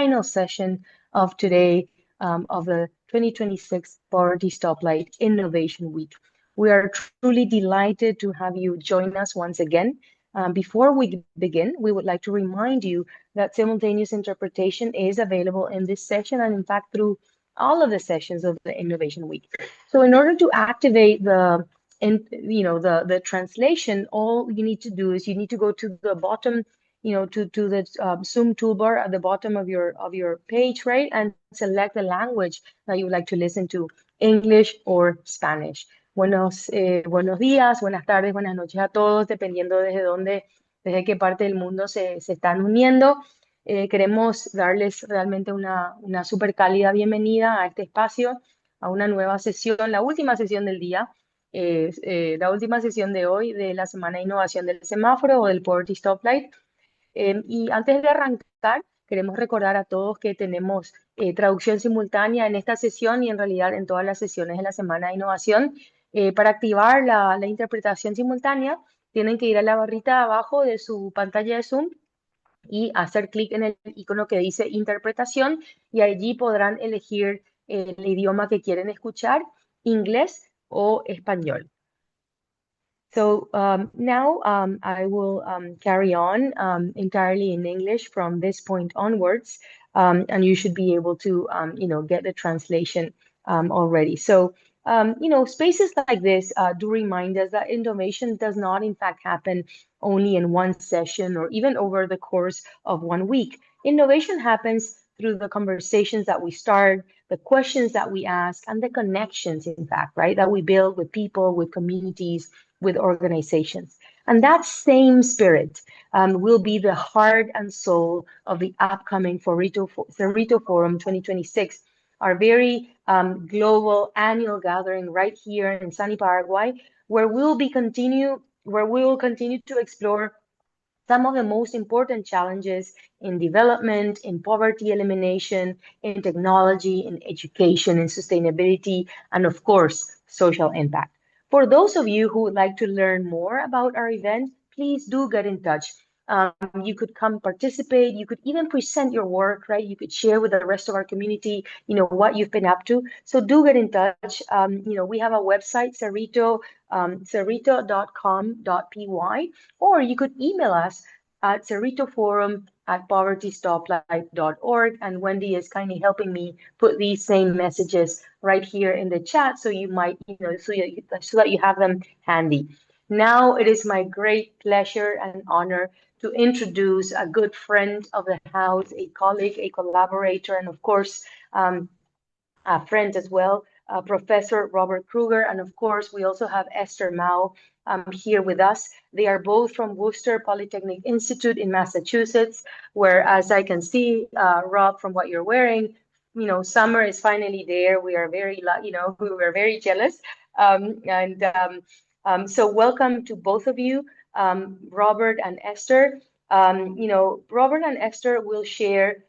final session of today of the 2026 Poverty Stoplight Innovation Week. We are truly delighted to have you join us once again. Before we begin, we would like to remind you that simultaneous interpretation is available in this session and in fact through all of the sessions of the Innovation Week. So in order to activate the translation, all you need to do is you need to go to the bottom, to the Zoom toolbar at the bottom of your page, right? And select the language that you would like to listen to, English or Spanish. Buenos días, buenas tardes, buenas noches a todos, dependiendo desde qué parte del mundo se están uniendo. Queremos darles realmente una súper cálida bienvenida a este espacio, a una nueva sesión, la última sesión del día, la última sesión de hoy de la Semana de Innovación del Semáforo o del Poverty Stoplight. Y antes de arrancar, queremos recordar a todos que tenemos traducción simultánea en esta sesión y en realidad en todas las sesiones de la Semana de Innovación. Para activar la interpretación simultánea, tienen que ir a la barrita de abajo de su pantalla de Zoom y hacer clic en el icono que dice interpretación y allí podrán elegir el idioma que quieren escuchar, inglés o español. So now I will carry on entirely in English from this point onwards, and you should be able to, get the translation already. So, spaces like this do remind us that innovation does not, in fact, happen only in one session or even over the course of 1 week. Innovation happens through the conversations that we start, the questions that we ask, and the connections, in fact, right, that we build with people, with communities, with organizations. And that same spirit will be the heart and soul of the upcoming Cerrito Forum 2026, our very global annual gathering right here in sunny Paraguay, where we will continue to explore some of the most important challenges in development, in poverty elimination, in technology, in education, in sustainability, and of course, social impact. For those of you who would like to learn more about our event, please do get in touch. You could come participate. You could even present your work, right? You could share with the rest of our community, what you've been up to. So do get in touch. We have a website, cerrito.com.py, or you could email us at cerritoforum@povertystoplight.org. And Wendy is kindly helping me put these same messages right here in the chat, so you might, so that you have them handy. Now it is my great pleasure and honor to introduce a good friend of the house, a colleague, a collaborator, and of course, a friend as well, Professor Robert Krueger. And of course, we also have Esther Mao here with us. They are both from Worcester Polytechnic Institute in Massachusetts, where, as I can see, Rob, from what you're wearing, summer is finally there. We are very, we're very jealous. So welcome to both of you, Robert and Esther. Robert and Esther will share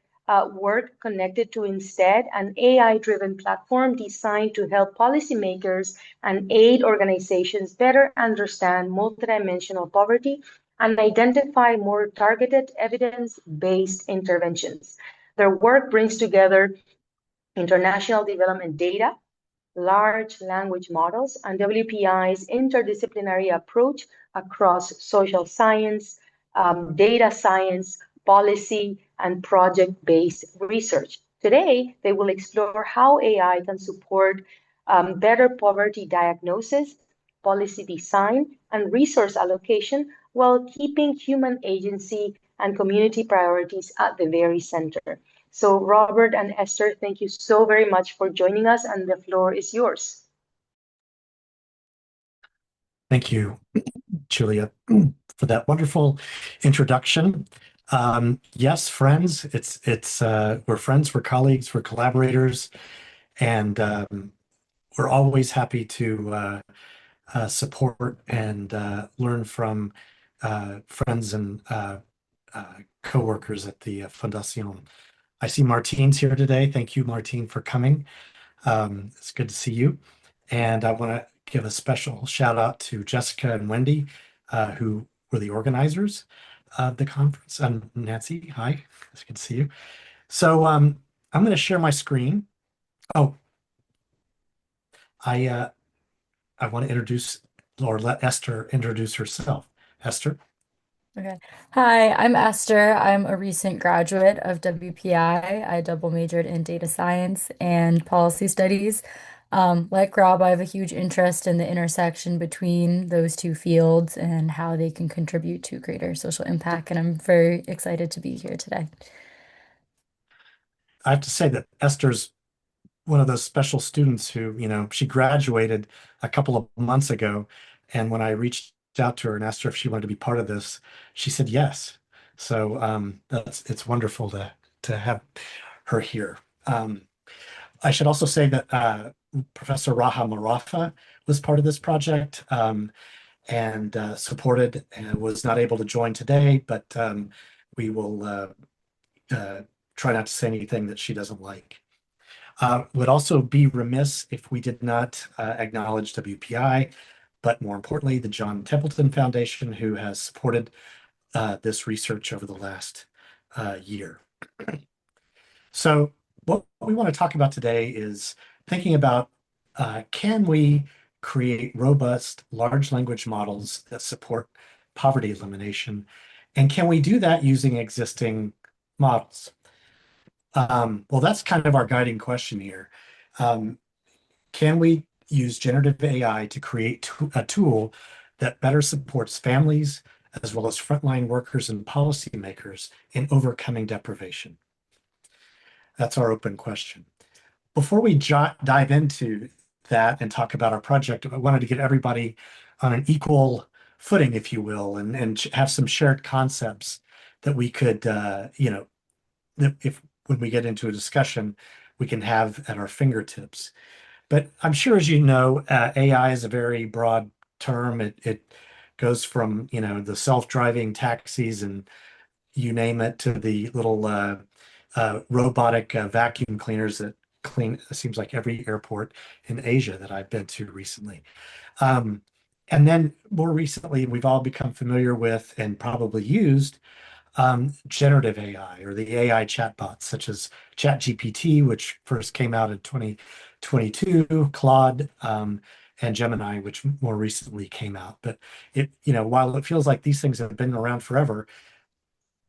work connected to Instead, an AI-driven platform designed to help policymakers and aid organizations better understand multidimensional poverty and identify more targeted evidence-based interventions. Their work brings together international development data, large language models, and WPI's interdisciplinary approach across social science, data science, policy, and project-based research. Today, they will explore how AI can support better poverty diagnosis, policy design, and resource allocation while keeping human agency and community priorities at the very center. So Robert and Esther, thank you so very much for joining us, and the floor is yours. Thank you, Julia, for that wonderful introduction. Yes, friends, we're friends, we're colleagues, we're collaborators, and we're always happy to support and learn from friends and co-workers at the Fundación. I see Martine's here today. Thank you, Martine, for coming. It's good to see you. And I want to give a special shout out to Jessica and Wendy, who were the organizers of the conference. And Nancy, hi, it's good to see you. So I'm going to share my screen. Oh, I uh, I want to introduce or let Esther introduce herself. Esther. Okay. Hi, I'm Esther. I'm a recent graduate of WPI. I double majored in data science and policy studies. Like Rob, I have a huge interest in the intersection between those two fields and how they can contribute to greater social impact. And I'm very excited to be here today. I have to say that Esther's one of those special students who, she graduated a couple of months ago. And when I reached out to her and asked her if she wanted to be part of this, she said yes. So it's wonderful to have her here. I should also say that Professor Raha Marafa was part of this project and supported and was not able to join today, but we will uh, try not to say anything that she doesn't like. Would also be remiss if we did not acknowledge WPI, but more importantly, the John Templeton Foundation, who has supported this research over the last year. So what we want to talk about today is thinking about can we create robust large language models that support poverty elimination? And can we do that using existing models? Well, that's kind of our guiding question here. Um, can we use generative AI to create a tool that better supports families as well as frontline workers and policymakers in overcoming deprivation? That's our open question. Before we dive into that and talk about our project, I wanted to get everybody on an equal footing, if you will, and have some shared concepts that we could, that if when we get into a discussion, we can have at our fingertips. But I'm sure, as you know, AI is a very broad term. It goes from, the self-driving taxis and you name it to the little robotic vacuum cleaners that clean, it seems like every airport in Asia that I've been to recently. Um, and then more recently, we've all become familiar with and probably used generative AI or the AI chatbots such as ChatGPT, which first came out in 2022, Claude, and Gemini, which more recently came out. But while it feels like these things have been around forever,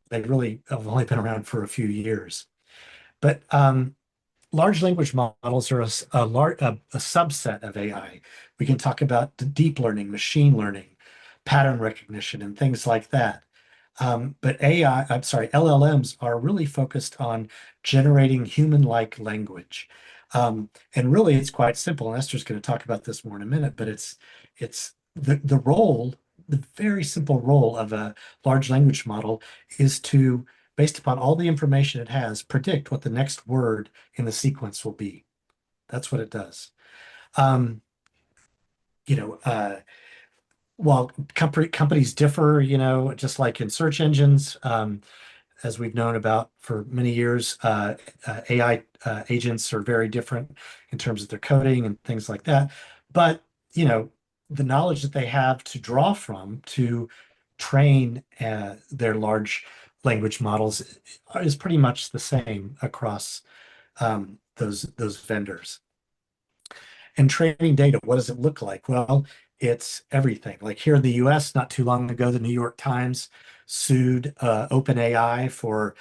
they really have only been around for a few years. But large language models are a subset of AI. We can talk about deep learning, machine learning, pattern recognition, and things like that. But LLMs are really focused on generating human-like language. And really, it's quite simple. And Esther's going to talk about this more in a minute, but it's the very simple role of a large language model is to, based upon all the information it has, predict what the next word in the sequence will be. That's what it does. Um, you know, uh, while companies differ, just like in search engines, as we've known about for many years, AI agents are very different in terms of their coding and things like that. But, the knowledge that they have to draw from to train their large language models is pretty much the same across those vendors. And training data, what does it look like? Well, it's everything. Like here in the US, not too long ago, the New York Times sued OpenAI for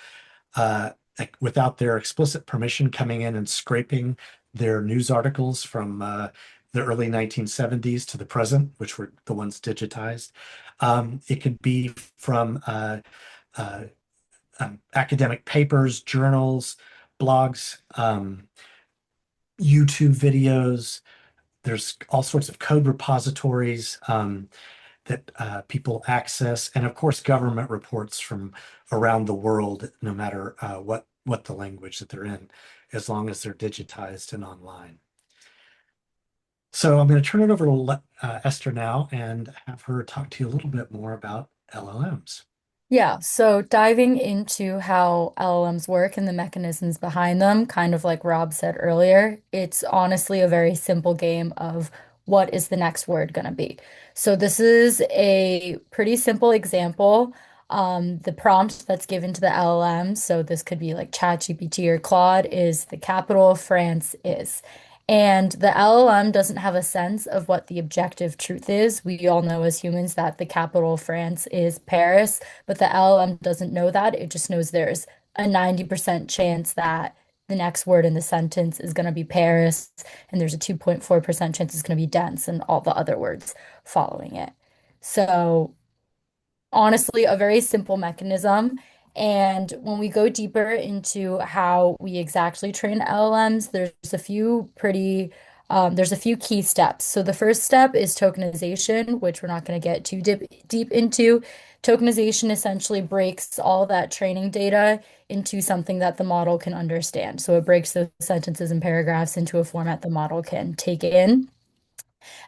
without their explicit permission coming in and scraping their news articles from the early 1970s to the present, which were the ones digitized. It could be from uh, academic papers, journals, blogs, YouTube videos. There's all sorts of code repositories that people access, and of course, government reports from around the world, no matter what the language that they're in, as long as they're digitized and online. So I'm going to turn it over to Esther now and have her talk to you a little bit more about LLMs. Yeah, so diving into how LLMs work and the mechanisms behind them, kind of like Rob said earlier, it's honestly a very simple game of what is the next word going to be. So this is a pretty simple example. The prompt that's given to the LLM, so this could be like ChatGPT or Claude, is the capital of France is. And the LLM doesn't have a sense of what the objective truth is. We all know as humans that the capital of France is Paris, but the LLM doesn't know that. It just knows there's a 90% chance that the next word in the sentence is going to be Paris, and there's a 2.4% chance it's going to be dense and all the other words following it. So honestly a very simple mechanism. And when we go deeper into how we exactly train LLMs, there's a few key steps. So the first step is tokenization, which we're not going to get too deep into. Tokenization essentially breaks all that training data into something that the model can understand. So it breaks those sentences and paragraphs into a format the model can take in.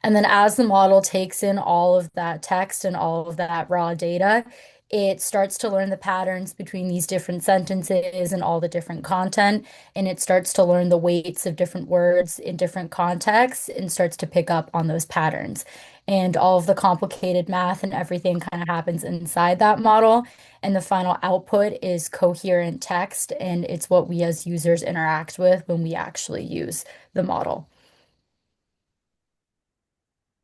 And then as the model takes in all of that text and all of that raw data, it starts to learn the patterns between these different sentences and all the different content. And it starts to learn the weights of different words in different contexts and starts to pick up on those patterns. And all of the complicated math and everything kind of happens inside that model. And the final output is coherent text. And it's what we as users interact with when we actually use the model.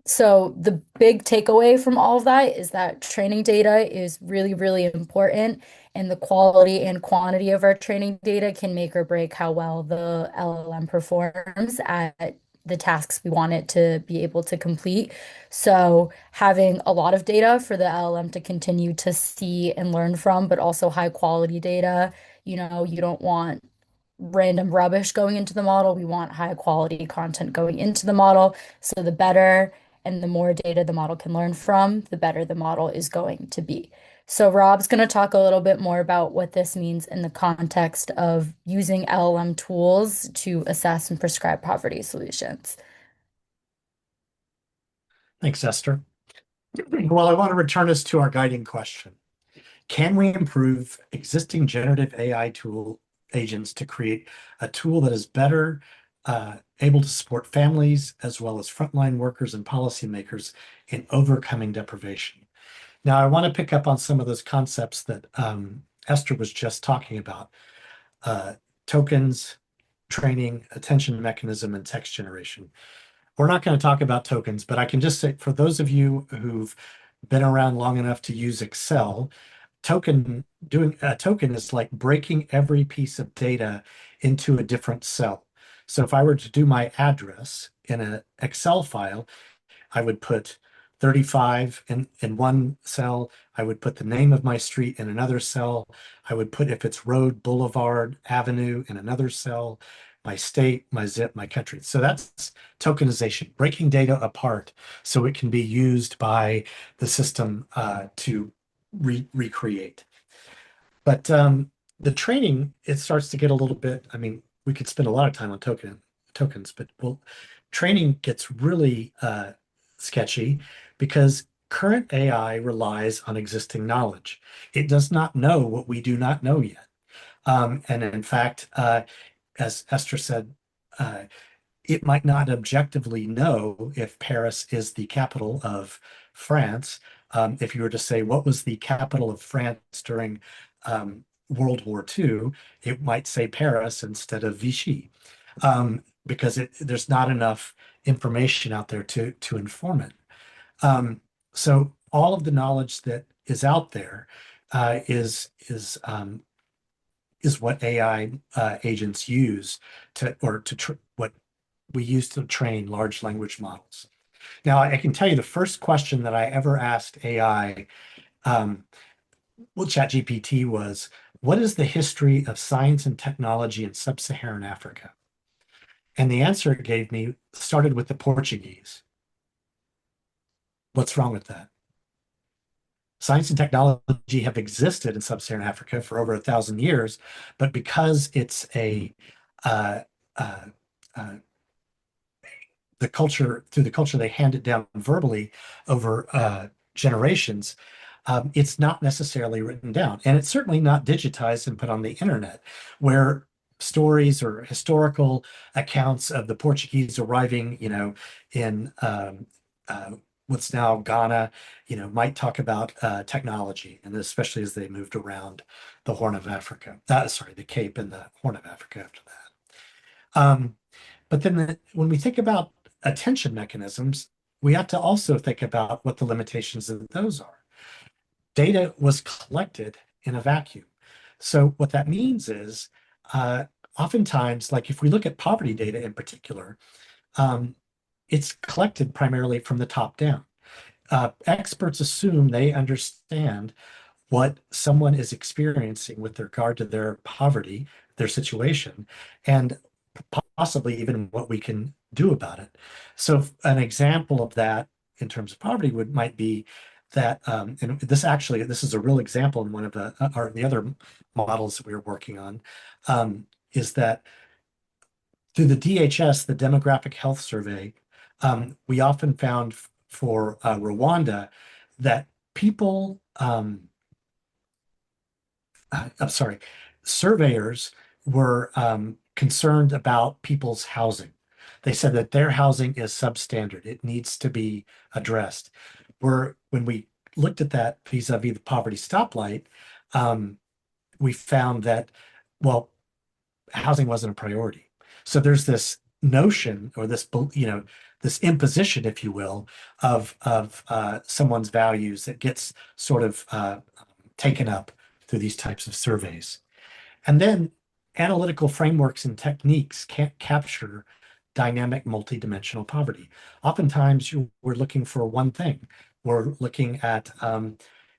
So the big takeaway from all of that is that training data is really, really important, and the quality and quantity of our training data can make or break how well the LLM performs at the tasks we want it to be able to complete. So having a lot of data for the LLM to continue to see and learn from, but also high quality data. You don't want random rubbish going into the model. We want high quality content going into the model. So the better and the more data the model can learn from, the better the model is going to be. So Rob's going to talk a little bit more about what this means in the context of using LLM tools to assess and prescribe poverty solutions. Thanks, Esther. Well, I want to return us to our guiding question. Can we improve existing generative AI tool agents to create a tool that is better able to support families as well as frontline workers and policymakers in overcoming deprivation? Now, I want to pick up on some of those concepts that Esther was just talking about. Tokens, training, attention mechanism, and text generation. We're not going to talk about tokens, but I can just say for those of you who've been around long enough to use Excel, doing a token is like breaking every piece of data into a different cell. So if I were to do my address in an Excel file, I would put 35 in one cell. I would put the name of my street in another cell. I would put if it's road, boulevard, avenue in another cell, my state, my zip, my country. So that's tokenization, breaking data apart so it can be used by the system to recreate. But the training, it starts to get a little bit, I mean, we could spend a lot of time on tokens, but training gets really sketchy because current AI relies on existing knowledge. It does not know what we do not know yet. And in fact, as Esther said, it might not objectively know if Paris is the capital of France. If you were to say, what was the capital of France during World War II, it might say Paris instead of Vichy, because there's not enough information out there to inform it. So all of the knowledge that is out there is what AI agents use what we use to train large language models. Now, I can tell you the first question that I ever asked AI, ChatGPT, was, what is the history of science and technology in sub-Saharan Africa? And the answer it gave me started with the Portuguese. What's wrong with that? Science and technology have existed in sub-Saharan Africa for over 1,000 years, but because it's the culture, through the culture they hand it down verbally over generations, it's not necessarily written down. And it's certainly not digitized and put on the internet, where stories or historical accounts of the Portuguese arriving, in what's now Ghana, might talk about technology, and especially as they moved around the Horn of Africa. The Cape and the Horn of Africa after that. But then when we think about attention mechanisms, we have to also think about what the limitations of those are. Data was collected in a vacuum. So what that means is oftentimes, like if we look at poverty data in particular, it's collected primarily from the top down. Experts assume they understand what someone is experiencing with regard to their poverty, their situation, and possibly even what we can do about it. So an example of that in terms of poverty might be that, and this is a real example in one of the other models that we were working on, is that through the DHS, the Demographic Health Survey, we often found for Rwanda that people, surveyors were concerned about people's housing. They said that their housing is substandard. It needs to be addressed. When we looked at that vis-a-vis the poverty stoplight, we found that, well, housing wasn't a priority. So there's this notion or this imposition, if you will, of someone's values that gets sort of taken up through these types of surveys. And then analytical frameworks and techniques can't capture dynamic multidimensional poverty. Oftentimes we're looking for one thing. We're looking at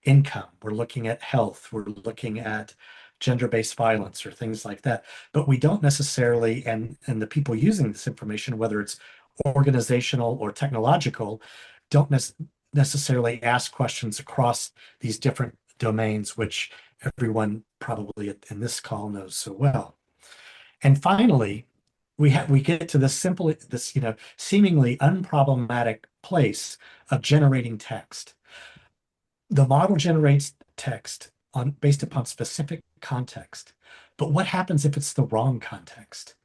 income, we're looking at health, we're looking at gender-based violence or things like that. But we don't necessarily, and the people using this information, whether it's organizational or technological, don't necessarily ask questions across these different domains, which everyone probably in this call knows so well. And finally, we get to this seemingly unproblematic place of generating text. The model generates text based upon specific context. But what happens if it's the wrong context?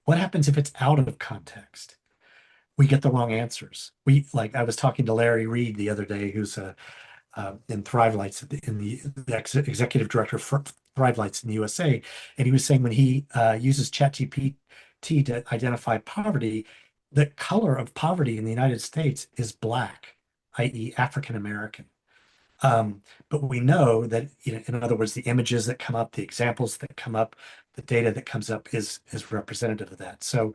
What happens if it's out of context? We get the wrong answers. I was talking to Larry Reed the other day, who's in Thrivelights, the executive director for Thrivelights in the USA, and he was saying when he uses ChatGPT to identify poverty, the color of poverty in the United States is black, i.e., African American. But we know that, in other words, the images that come up, the examples that come up, the data that comes up is representative of that. So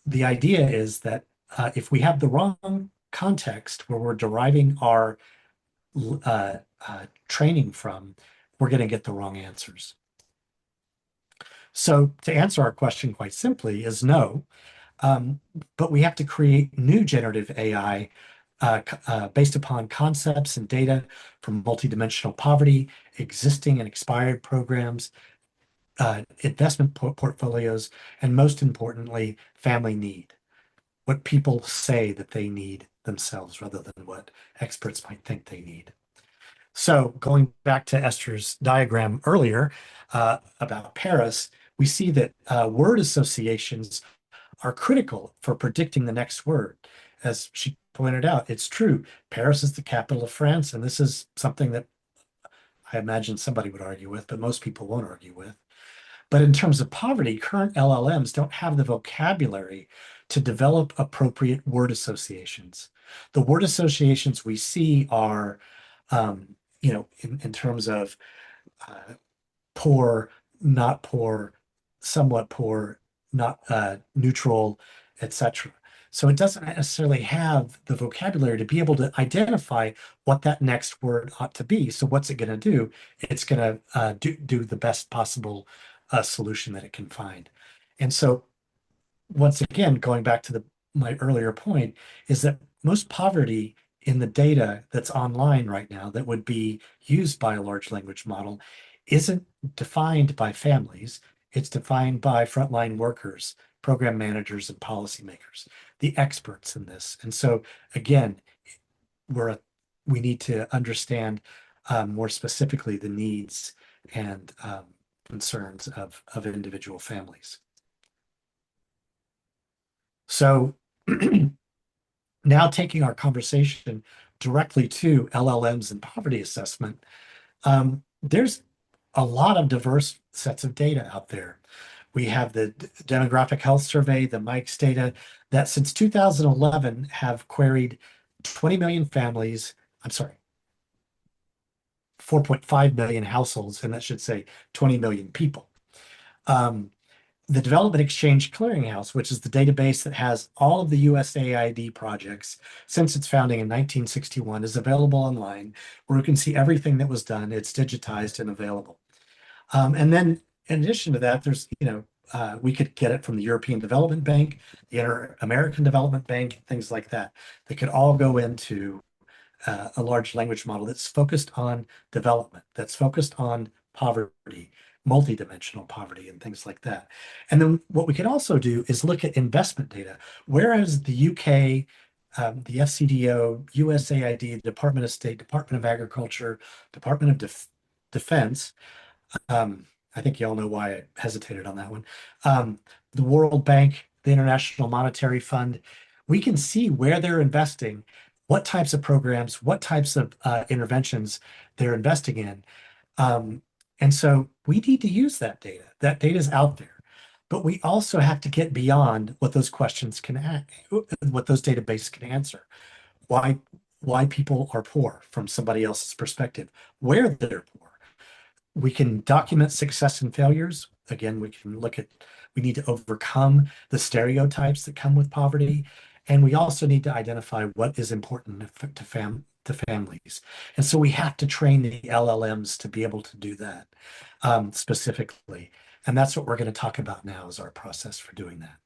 the idea is that if we have the wrong context where we're deriving our training from, we're going to get the wrong answers. So to answer our question quite simply is no, but we have to create new generative AI based upon concepts and data from multidimensional poverty, existing and expired programs, investment portfolios, and most importantly, family need. What people say that they need themselves rather than what experts might think they need. So going back to Esther's diagram earlier about Paris, we see that word associations are critical for predicting the next word. As she pointed out, it's true. Paris is the capital of France, and this is something that I imagine somebody would argue with, but most people won't argue with. But in terms of poverty, current LLMs don't have the vocabulary to develop appropriate word associations. The word associations we see are, in terms of poor, not poor, somewhat poor, not neutral, etc. So it doesn't necessarily have the vocabulary to be able to identify what that next word ought to be. So what's it going to do? It's going to do the best possible solution that it can find. And so once again, going back to my earlier point, is that most poverty in the data that's online right now that would be used by a large language model isn't defined by families. It's defined by frontline workers, program managers, and policymakers, the experts in this. And so again, we need to understand more specifically the needs and concerns of individual families. So now taking our conversation directly to LLMs and poverty assessment, there's a lot of diverse sets of data out there. We have the Demographic Health Survey, the Mike's data, that since 2011 have queried 20 million families, I'm sorry, 4.5 million households, and that should say 20 million people. The Development Exchange Clearinghouse, which is the database that has all of the USAID projects since its founding in 1961, is available online where you can see everything that was done. It's digitized and available. And then in addition to that, there's, we could get it from the European Development Bank, the Inter-American Development Bank, things like that. They could all go into a large language model that's focused on development, that's focused on poverty, multidimensional poverty, and things like that. And then what we can also do is look at investment data. Whereas the UK, the FCDO, USAID, Department of State, Department of Agriculture, Department of Defense, I think you all know why I hesitated on that one. The World Bank, the International Monetary Fund, we can see where they're investing, what types of programs, what types of interventions they're investing in. And so we need to use that data. That data is out there. But we also have to get beyond what those questions what those databases can answer. Why people are poor from somebody else's perspective, where they're poor. We can document success and failures. Again, we need to overcome the stereotypes that come with poverty. And we also need to identify what is important to families. And so we have to train the LLMs to be able to do that specifically. And that's what we're going to talk about now is our process for doing that.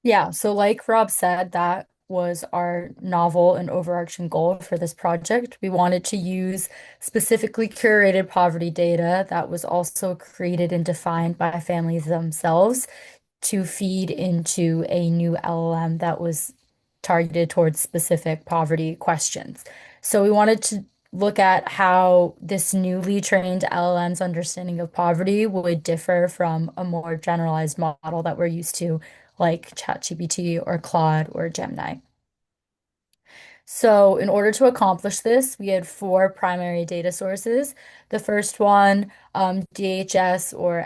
Yeah, so like Rob said, that was our novel and overarching goal for this project. We wanted to use specifically curated poverty data that was also created and defined by families themselves to feed into a new LLM that was targeted towards specific poverty questions. So we wanted to look at how this newly trained LLM's understanding of poverty would differ from a more generalized model that we're used to, like ChatGPT or Claude or Gemini. So in order to accomplish this, we had four primary data sources. The first one, DHS or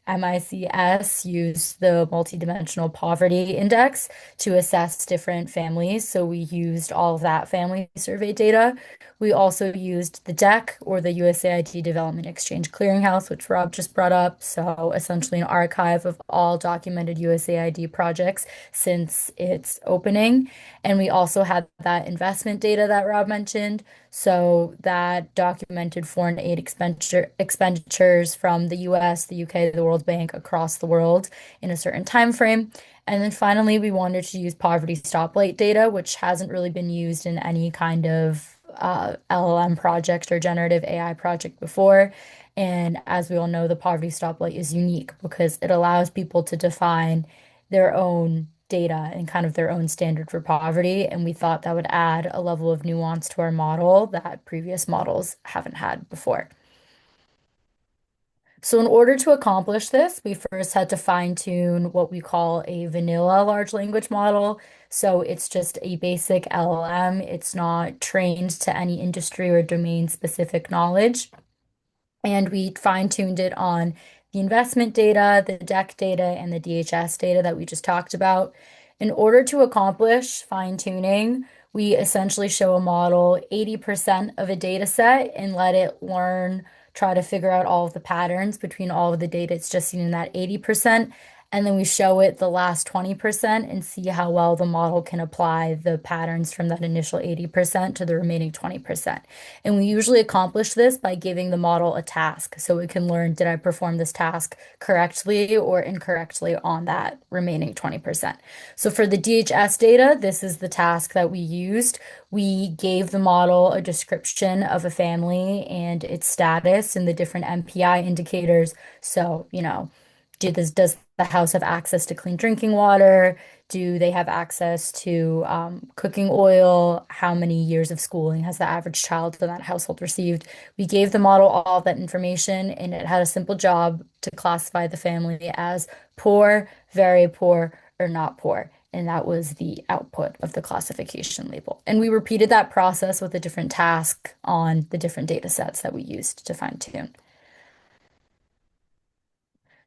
MICS used the Multidimensional Poverty Index to assess different families. So we used all of that family survey data. We also used the DEC or the USAID Development Exchange Clearinghouse, which Rob just brought up. So essentially an archive of all documented USAID projects since its opening. And we also had that investment data that Rob mentioned. So that documented foreign aid expenditures from the US, the UK, the World Bank across the world in a certain time frame. And then finally, we wanted to use Poverty Stoplight data, which hasn't really been used in any kind of LLM project or generative AI project before. And as we all know, the Poverty Stoplight is unique because it allows people to define their own data and kind of their own standard for poverty. And we thought that would add a level of nuance to our model that previous models haven't had before. So in order to accomplish this, we first had to fine tune what we call a vanilla large language model. So it's just a basic LLM. It's not trained to any industry or domain specific knowledge. And we fine-tuned it on the investment data, the DEC data, and the DHS data that we just talked about. In order to accomplish fine-tuning, we essentially show a model 80% of a data set and let it learn, try to figure out all of the patterns between all of the data it's just seen in that 80%. And then we show it the last 20% and see how well the model can apply the patterns from that initial 80% to the remaining 20%. And we usually accomplish this by giving the model a task so it can learn, did I perform this task correctly or incorrectly on that remaining 20%. So for the DHS data, this is the task that we used. We gave the model a description of a family and its status and the different MPI indicators. So, does the house have access to clean drinking water? Do they have access to cooking oil? How many years of schooling has the average child in that household received? We gave the model all of that information, and it had a simple job to classify the family as poor, very poor, or not poor. and that was the output of the classification label. And we repeated that process with a different task on the different data sets that we used to fine tune.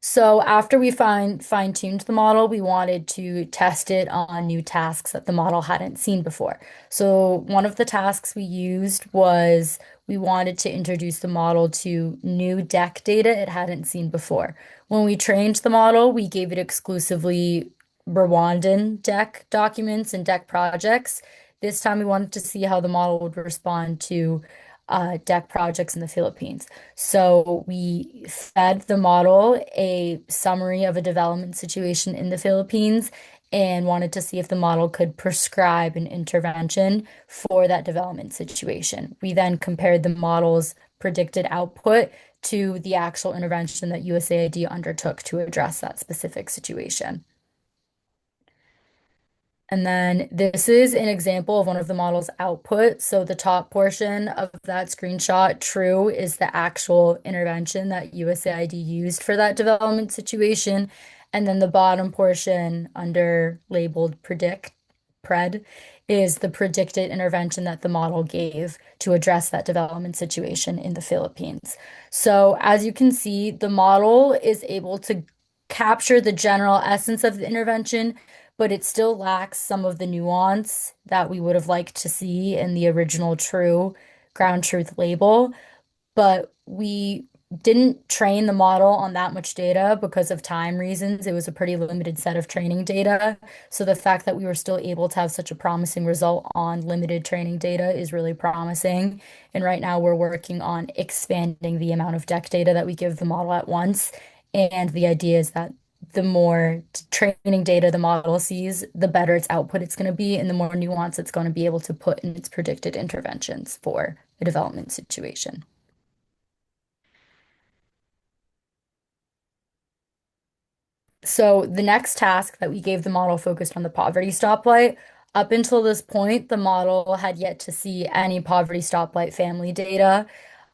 So after we fine-tuned the model, we wanted to test it on new tasks that the model hadn't seen before. So one of the tasks we used was we wanted to introduce the model to new deck data it hadn't seen before. When we trained the model, we gave it exclusively Rwandan deck documents and deck projects. This time we wanted to see how the model would respond to deck projects in the Philippines. So we fed the model a summary of a development situation in the Philippines and wanted to see if the model could prescribe an intervention for that development situation. We then compared the model's predicted output to the actual intervention that USAID undertook to address that specific situation. And then this is an example of one of the model's output. So the top portion of that screenshot, true, is the actual intervention that USAID used for that development situation. And then the bottom portion under labeled pred, is the predicted intervention that the model gave to address that development situation in the Philippines. So as you can see, the model is able to capture the general essence of the intervention, but it still lacks some of the nuance that we would have liked to see in the original true ground truth label. But we didn't train the model on that much data because of time reasons. It was a pretty limited set of training data. So the fact that we were still able to have such a promising result on limited training data is really promising. And right now we're working on expanding the amount of deck data that we give the model at once. And the idea is that the more training data the model sees, the better its output it's going to be, and the more nuance it's going to be able to put in its predicted interventions for a development situation. So the next task that we gave the model focused on the poverty stoplight. Up until this point, the model had yet to see any poverty stoplight family data.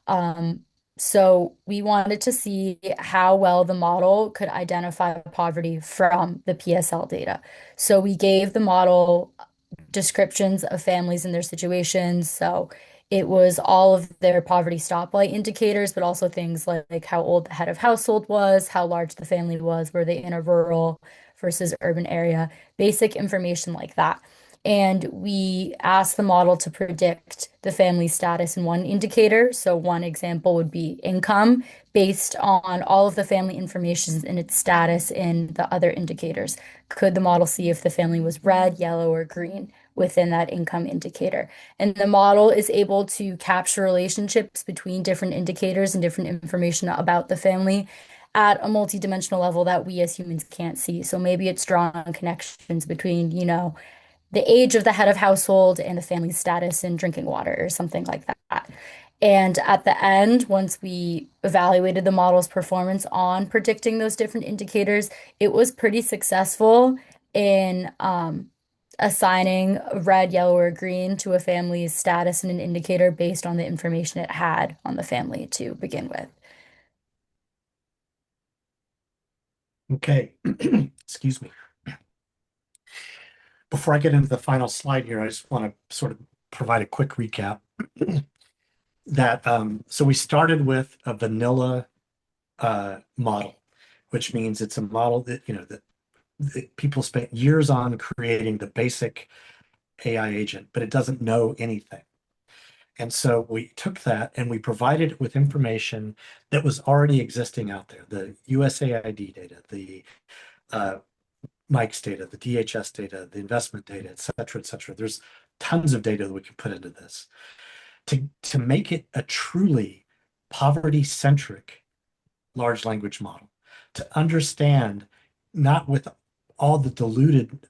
Um, so we wanted to see how well the model could identify poverty from the PSL data. So we gave the model descriptions of families and their situations. So it was all of their poverty stoplight indicators, but also things like how old the head of household was, how large the family was, were they in a rural versus urban area, basic information like that. And we asked the model to predict the family status in one indicator. So one example would be income based on all of the family information and its status in the other indicators. Could the model see if the family was red, yellow, or green within that income indicator? And the model is able to capture relationships between different indicators and different information about the family at a multidimensional level that we as humans can't see. So maybe it's drawing connections between, the age of the head of household and the family status in drinking water or something like that. And at the end, once we evaluated the model's performance on predicting those different indicators, it was pretty successful in assigning red, yellow, or green to a family's status and an indicator based on the information it had on the family to begin with. Okay, excuse me. Before I get into the final slide here, I just want to sort of provide a quick recap. So we started with a vanilla model, which means it's a model that that people spent years on creating the basic AI agent, but it doesn't know anything. And so we took that and we provided it with information that was already existing out there, the USAID data, the Mike's data, the DHS data, the investment data, et cetera, et cetera. There's tons of data that we can put into this. To make it a truly poverty-centric large language model, to understand, not with all the diluted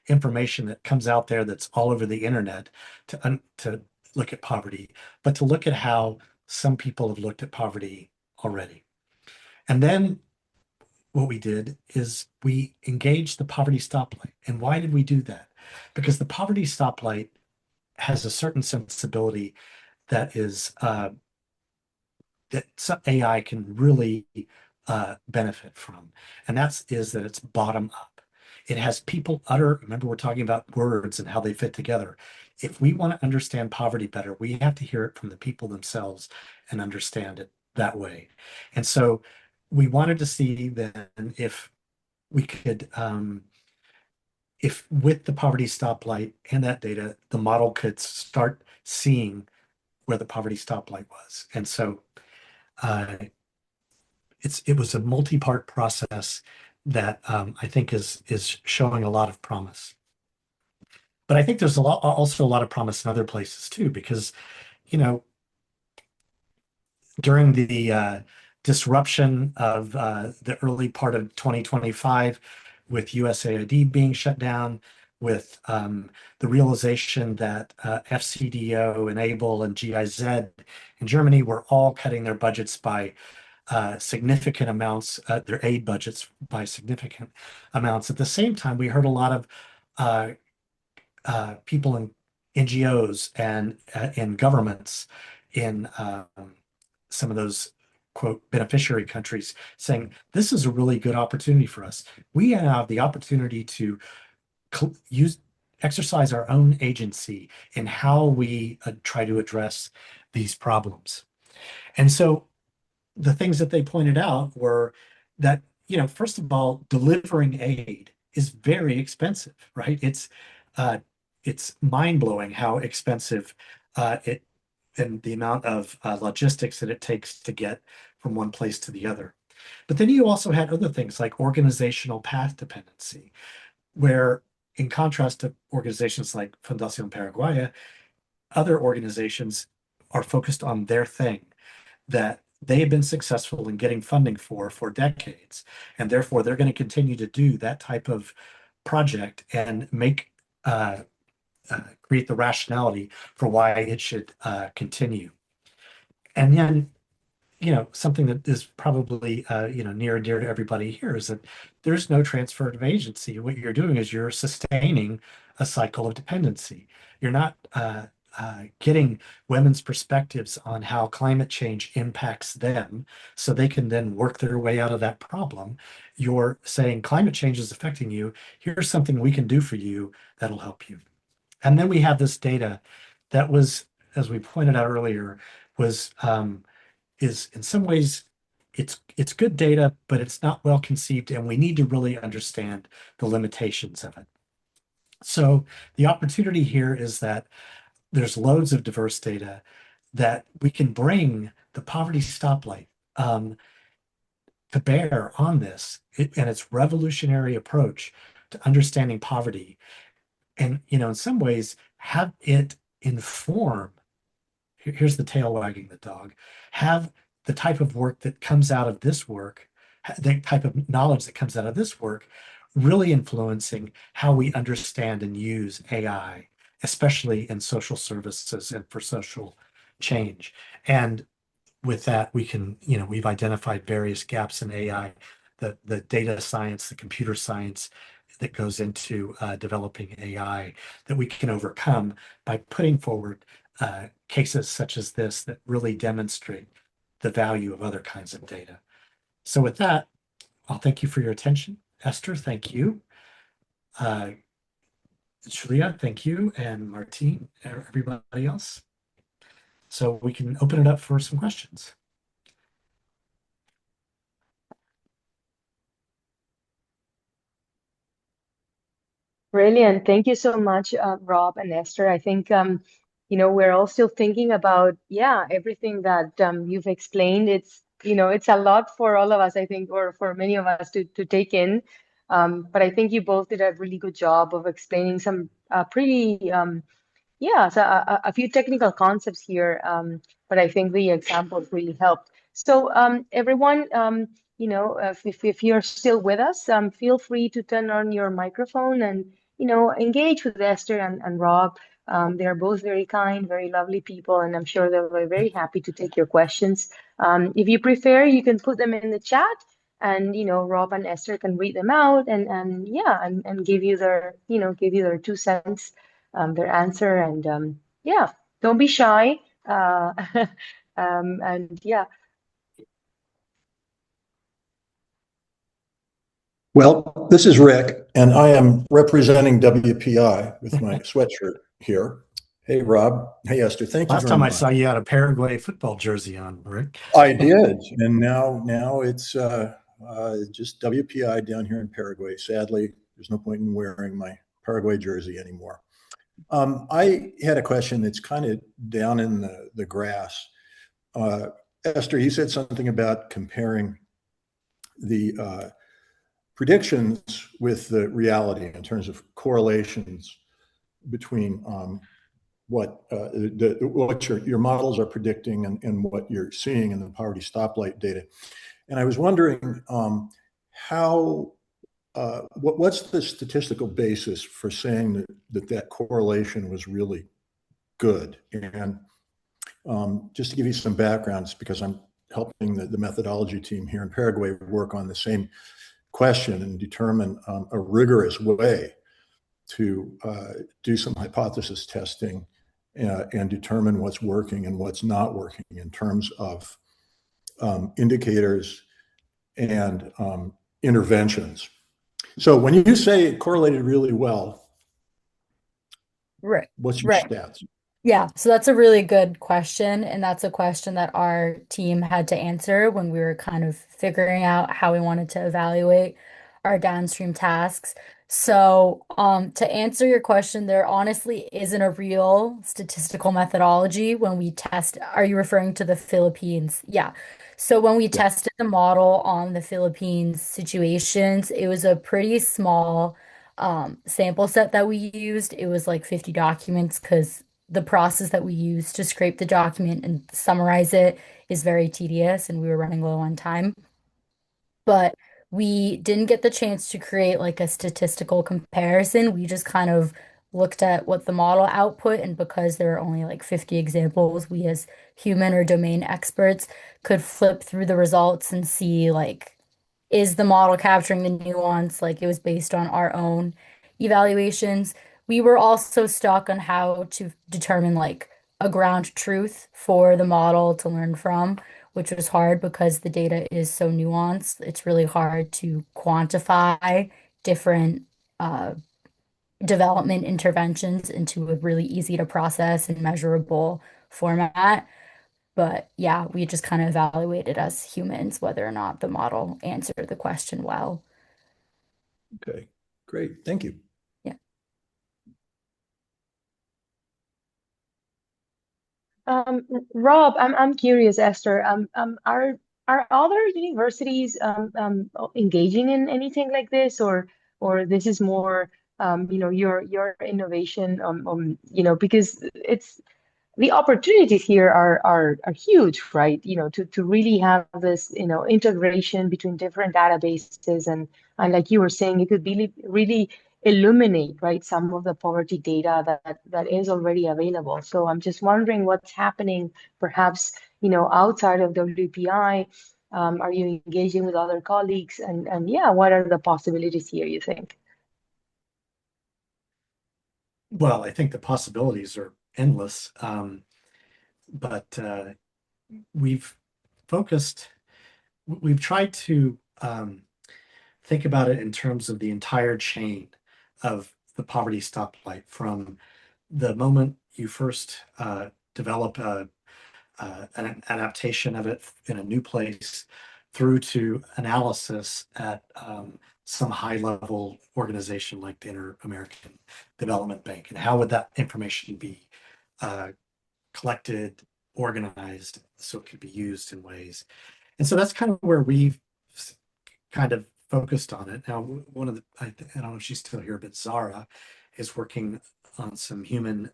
information that comes out there that's all over the internet, to look at poverty, but to look at how some people have looked at poverty already. And then what we did is we engaged the poverty stoplight. And why did we do that? Because the poverty stoplight has a certain sensibility that is that some AI can really benefit from, and that it's bottom up. It has people utter, remember we're talking about words and how they fit together. If we want to understand poverty better, we have to hear it from the people themselves and understand it that way. And so we wanted to see then if we could, if with the poverty stoplight and that data, the model could start seeing where the poverty stoplight was. And so it was a multi-part process that I think is showing a lot of promise. But I think there's also a lot of promise in other places too, because during the disruption of the early part of 2025, with USAID being shut down, with the realization that FCDO, Enable, and GIZ in Germany were all cutting their budgets by significant amounts, their aid budgets by significant amounts. At the same time, we heard a lot of people in NGOs and in governments in some of those quote beneficiary countries saying this is a really good opportunity for us. We have the opportunity to exercise our own agency in how we try to address these problems. And so the things that they pointed out were that, first of all, delivering aid is very expensive, right? It's mind-blowing how expensive it and the amount of logistics that it takes to get from one place to the other. But then you also had other things like organizational path dependency, where in contrast to organizations like Fundación Paraguaya, other organizations are focused on their thing that they have been successful in getting funding for decades. And therefore, they're going to continue to do that type of project and make create the rationality for why it should continue. And then, something that is probably, near and dear to everybody here is that there's no transfer of agency. What you're doing is you're sustaining a cycle of dependency. You're not getting women's perspectives on how climate change impacts them so they can then work their way out of that problem. You're saying climate change is affecting you. Here's something we can do for you that'll help you. And then we have this data that was, as we pointed out earlier, is in some ways it's good data, but it's not well conceived, and we need to really understand the limitations of it. So the opportunity here is that there's loads of diverse data that we can bring the poverty stoplight to bear on this and its revolutionary approach to understanding poverty. And, in some ways, have it inform, here's the tail wagging the dog, have the type of work that comes out of this work, the type of knowledge that comes out of this work, really influencing how we understand and use AI, especially in social services and for social change. And with that, we can, we've identified various gaps in AI, the data science, the computer science that goes into developing AI that we can overcome by putting forward cases such as this that really demonstrate the value of other kinds of data. So with that, I'll thank you for your attention. Esther, thank you. Julia, thank you. And Martine, everybody else. So we can open it up for some questions. Brilliant. Thank you so much, Rob and Esther. I think, we're all still thinking about, everything that you've explained. It's a lot for all of us, I think, or for many of us to take in. But I think you both did a really good job of explaining some pretty, so a few technical concepts here. But I think the examples really helped. So everyone, if you're still with us, feel free to turn on your microphone and engage with Esther and Rob. They are both very kind, very lovely people, and I'm sure they'll be very happy to take your questions. If you prefer, you can put them in the chat, and Rob and Esther can read them out and give you their 2 cents, their answer, and don't be shy. And yeah. Well, this is Rick. And I am representing WPI with my sweatshirt here. Hey, Rob. Hey, Esther. Thank you Last very time I much. saw you had a Paraguay football jersey on, Rick. I did, and now it's just WPI down here in Paraguay. Sadly, there's no point in wearing my Paraguay jersey anymore. I had a question that's kind of down in the grass. Esther, you said something about comparing the predictions with the reality in terms of correlations between what your models are predicting and what you're seeing in the poverty stoplight data. And I was wondering what's the statistical basis for saying that correlation was really good? And just to give you some backgrounds, because I'm helping the methodology team here in Paraguay work on the same question and determine a rigorous way to do some hypothesis testing and determine what's working and what's not working in terms of indicators and interventions. So when you say it correlated really well, Right. what's your Right. stats? Yeah, so that's a really good question. And that's a question that our team had to answer when we were kind of figuring out how we wanted to evaluate our downstream tasks. So, to answer your question, there honestly isn't a real statistical methodology when we test. Are you referring to the Philippines? Yeah. So when we Yeah. tested the model on the Philippines situations, it was a pretty small sample set that we used. It was like 50 documents because the process that we use to scrape the document and summarize it is very tedious and we were running low on time. But we didn't get the chance to create like a statistical comparison. We just kind of looked at what the model output, and because there are only like 50 examples, we as human or domain experts could flip through the results and see like, is the model capturing the nuance? Like it was based on our own evaluations. We were also stuck on how to determine like a ground truth for the model to learn from, which was hard because the data is so nuanced. It's really hard to quantify different uh, development interventions into a really easy to process and measurable format. But yeah, we just kind of evaluated as humans whether or not the model answered the question well. Okay, great. Thank you. Yeah. Rob, I'm curious, Esther. Are other universities engaging in anything like this, or this is more your innovation because it's the opportunities here are huge, right? To really have this, integration between different databases and like you were saying, you could really illuminate, right, some of the poverty data that is already available. So I'm just wondering what's happening, perhaps, outside of WPI. Are you engaging with other colleagues? And yeah, what are the possibilities here, you think? Well, I think the possibilities are endless. But we've focused, we've tried to think about it in terms of the entire chain of the poverty stoplight from the moment you first develop an adaptation of it in a new place through to analysis at some high level organization like the Inter-American Development Bank. And how would that information be collected, organized, so it could be used in ways. And so that's kind of where we've kind of focused on it. Now, one of the, I don't know if she's still here, but Zara is working on some human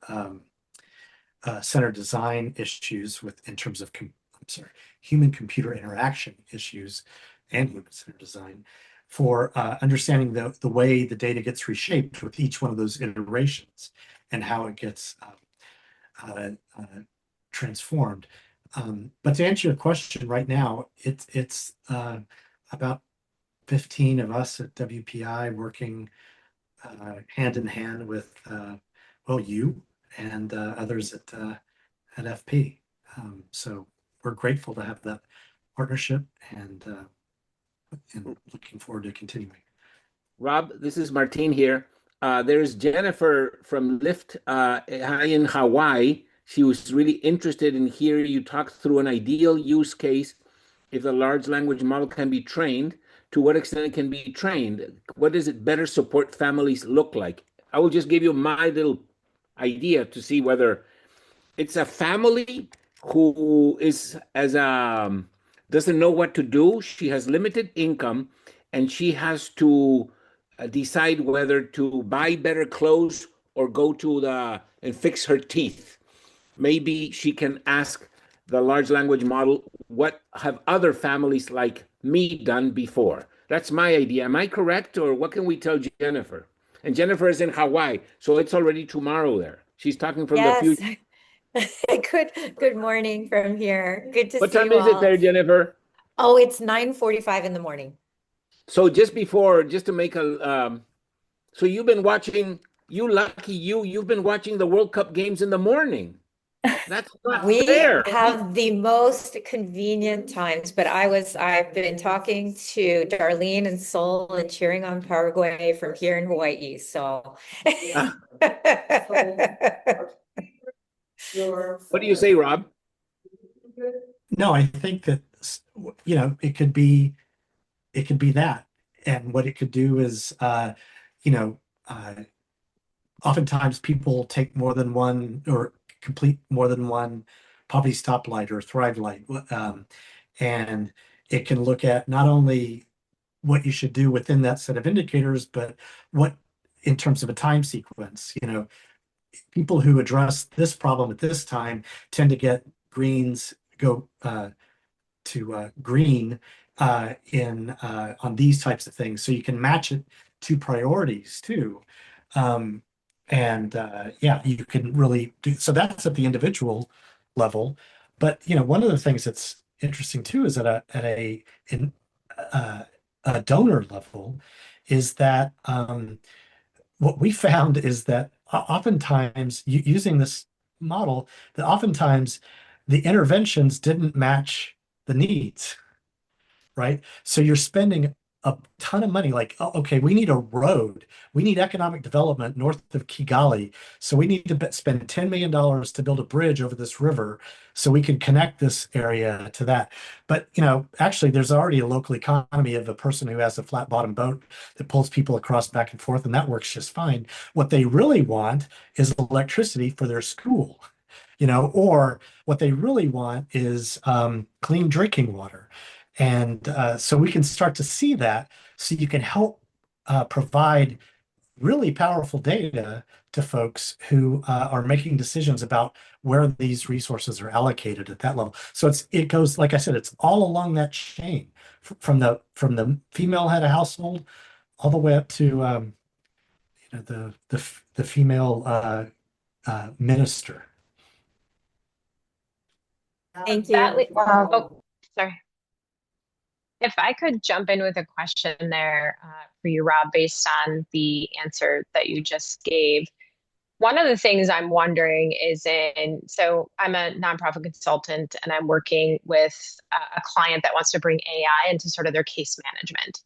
centered design issues in terms of, I'm sorry, human computer interaction issues and human centered design for understanding the way the data gets reshaped with each one of those iterations and how it gets transformed. But to answer your question right now, it's about 15 of us at WPI working hand in hand with you and others at FP. So we're grateful to have that partnership and looking forward to continuing. Rob, this is Martin here. There's Jennifer from Lyft in Hawaii. She was really interested in hearing you talk through an ideal use case if a large language model can be trained, to what extent it can be trained. What does it better support families look like? I will just give you my little idea to see whether it's a family who is as doesn't know what to do. She has limited income, and she has to decide whether to buy better clothes or go to the and fix her teeth. Maybe she can ask the large language model, what have other families like me done before? That's my idea. Am I correct, or what can we tell Jennifer? And Jennifer is in Hawaii, so it's already tomorrow there. She's talking from the future. Good morning from here. Good to What see time you is it all. there, Jennifer? Oh, it's 9:45 in the morning. So just to make a, so you've been watching, you've been watching the World Cup games in the morning. That's not We fair. have the most convenient times, but I've been talking to Darlene and Seoul and cheering on Paraguay from here in Hawaii. So What do you say, Rob? No, I think that, it could be that. And what it could do is, you know, oftentimes people take more than one or complete more than one Poverty Stoplight or Thrive Light. And it can look at not only what you should do within that set of indicators, but what in terms of a time sequence. People who address this problem at this time tend to get greens, go to green on these types of things. So you can match it to priorities too. Yeah, you can really do so. That's at the individual level. But one of the things that's interesting too is at a donor level is that what we found is that oftentimes using this model, that oftentimes the interventions didn't match the needs, right? So you're spending a ton of money, like, oh, okay, we need a road. We need economic development north of Kigali. So we need to spend $10 million to build a bridge over this river so we can connect this area to that. But, actually, there's already a local economy of a person who has a flat bottom boat that pulls people across back and forth, and that works just fine. What they really want is electricity for their school, or what they really want is clean drinking water. And so we can start to see that, so you can help provide really powerful data to folks who are making decisions about where these resources are allocated at that level. So it goes, like I said, it's all along that chain from the female head of household all the way up to the female minister. thank you. Oh, sorry. If I could jump in with a question there for you, Rob, based on the answer that you just gave. One of the things I'm wondering is so I'm a nonprofit consultant and I'm working with a client that wants to bring AI into sort of their case management,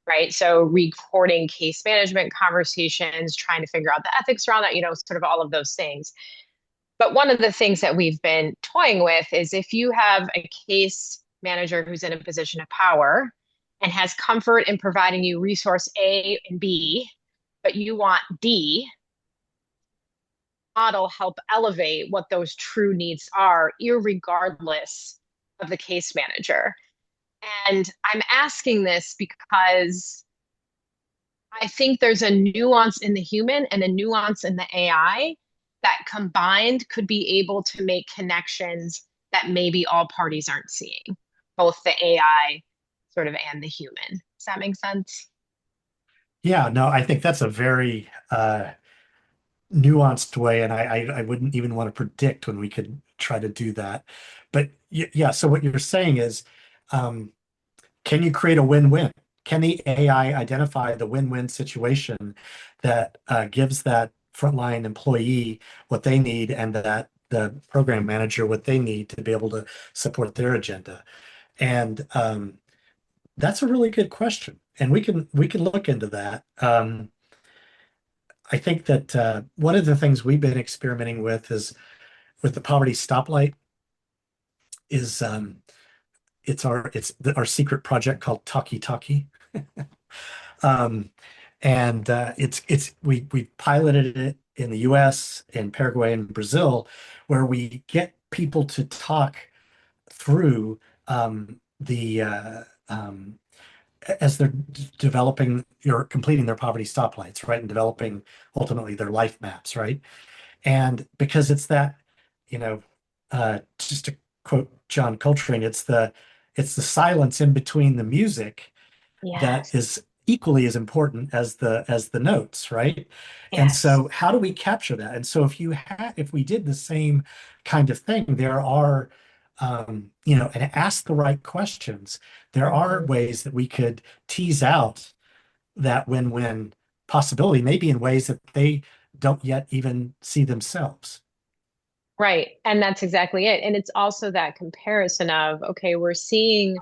right? So recording case management conversations, trying to figure out the ethics around that, sort of all of those things. But one of the things that we've been toying with is if you have a case manager who's in a position of power and has comfort in providing you resource A and B, but you want D, model help elevate what those true needs are, irregardless of the case manager. And I'm asking this because I think there's a nuance in the human and a nuance in the AI that combined could be able to make connections that maybe all parties aren't seeing, both the AI sort of and the human. Does that make sense? Yeah, no, I think that's a very nuanced way, and I wouldn't even want to predict when we could try to do that. But yeah, so what you're saying is, can you create a win-win? Can the AI identify the win-win situation that gives that frontline employee what they need and that the program manager what they need to be able to support their agenda? And that's a really good question. and we can look into that. I think that one of the things we've been experimenting with is with the Poverty Stoplight is it's our secret project called Talkie Talkie. And we piloted it in the US, in Paraguay and Brazil, where we get people to talk through as they're developing or completing their poverty stoplights, right? And developing ultimately their life maps, right? And because it's that, just to quote John Coltrane, it's the silence in between the music that Yes. is equally as important as the notes, right? And Yes. so how do we capture that? And so if we did the same kind of thing, there are and ask the right questions, there are ways that we could tease out that win-win possibility, maybe in ways that they don't yet even see themselves. Right. And that's exactly it. And it's also that comparison of, okay, we're seeing